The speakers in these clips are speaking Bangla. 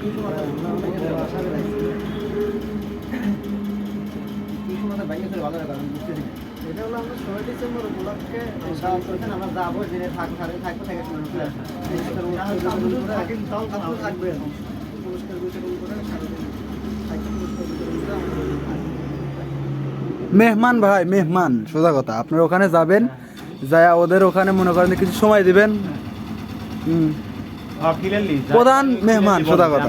এটা হলো আমরা 6 ডিসেম্বর উপলক্ষে আমরা যাবো দিনে থাকবো থেকে শুরু করে থাকবে পুরস্কার বিতরণ করে সারাদিন মেহমান ভাই, মেহমান সোজা কথা। আপনারা ওখানে যাবেন, যায় ওদের ওখানে মনে করেন যে কিছু সময় দিবেন। প্রধান মেহমান সোজা কথা।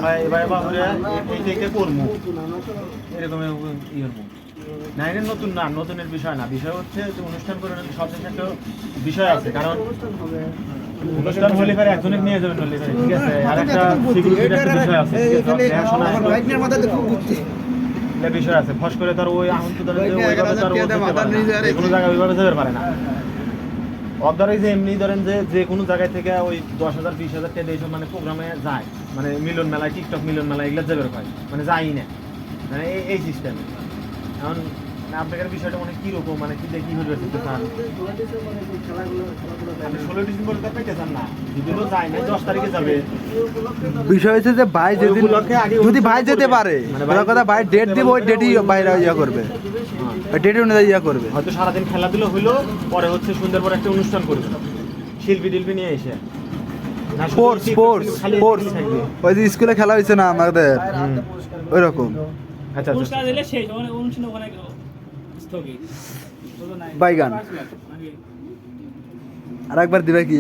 নতুন না, নতুনের বিষয় না, বিষয় হচ্ছে যে অনুষ্ঠান করে সবচেয়ে একটা বিষয় আছে। কারণ অনুষ্ঠান হলে পরে একজনের নিয়ে যাবেন হলে পরে, ঠিক আছে, আর একটা সিকিউরিটির একটা বিষয় আছে, বিষয় আছে। ফস করে তার ওই আহত কোনো জায়গায় ওইভাবে যেতে পারে না। অবদারে যে এমনি ধরেন যে কোনো জায়গায় থেকে ওই 10,000 20,000 টাকা এইসব মানে প্রোগ্রামে যায়, মানে মিলন মেলায়, টিকটক মিলন মেলায় এগুলো যাবে হয়, মানে যাই না, মানে এই সিস্টেম। এখন আপনাদের বিষয়টা মানে কিরকম, মানে কি দেখি হয়ে যাচ্ছে স্যার? 16 ডিসেম্বর তো পেতে চান না, যদিও যায় না, 10 তারিখে যাবে। বিষয় হচ্ছে যে ভাই যেদিন যদি ভাই যেতে পারে, কথা ভাই ডেট দিব, ওই ডেটই বাইরে ইয়া করবে, ডেট অনুযায়ী ইয়া করবে। হয়তো সারাদিন খেলাধুলো হইলো, পরে হচ্ছে সন্ধ্যার পর একটা অনুষ্ঠান করবে শিল্পী টিল্পী নিয়ে এসে। স্পোর্টস ওই যে স্কুলে খেলা হয়েছে না আমাদের, ওই রকম। আচ্ছা বাইগান আর একবার দিবে কি?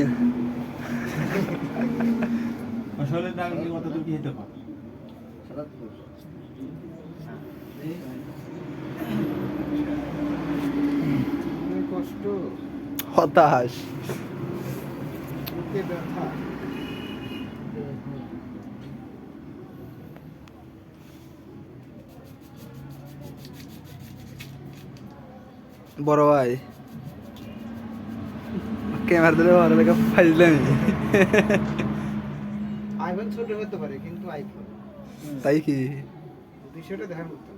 আসলে কত দূর কি হতে পারে? কষ্ট, হতাশ, ব্যথা। বড় ভাই ক্যামেরা দিলে ভালো লেগে ফাইলাম। আইফোন ছোট হতে পারে কিন্তু আইফোন, তাই কি বিষয়টা দেখার মতো।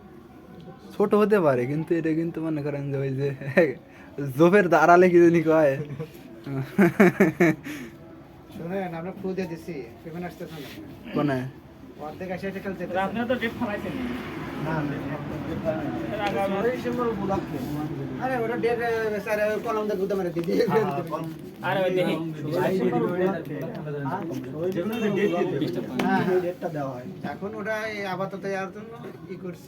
ছোট হতে পারে কিন্তু এটা কিন্তু মনে করেন যে ওই যে জোফের দাঁড়ালে কি জানি কয়। শুনেন, আমরা ফু দিয়ে দিছি, পেমেন্ট আসতেছে না। কোনে অর্ধেক আসে এটা খেলতে আপনারা তো ডেট ফালাইছেন না, ডিসেম্বর উপলক্ষে। আরে ওটা ডেট স্যার কলম দিয়ে গুদা মেরে দিদি। আরে ওই দেখি হ্যাঁ, ডেটটা দেওয়া হয় এখন। ওটা আপাতত আর জন্য ই করছে।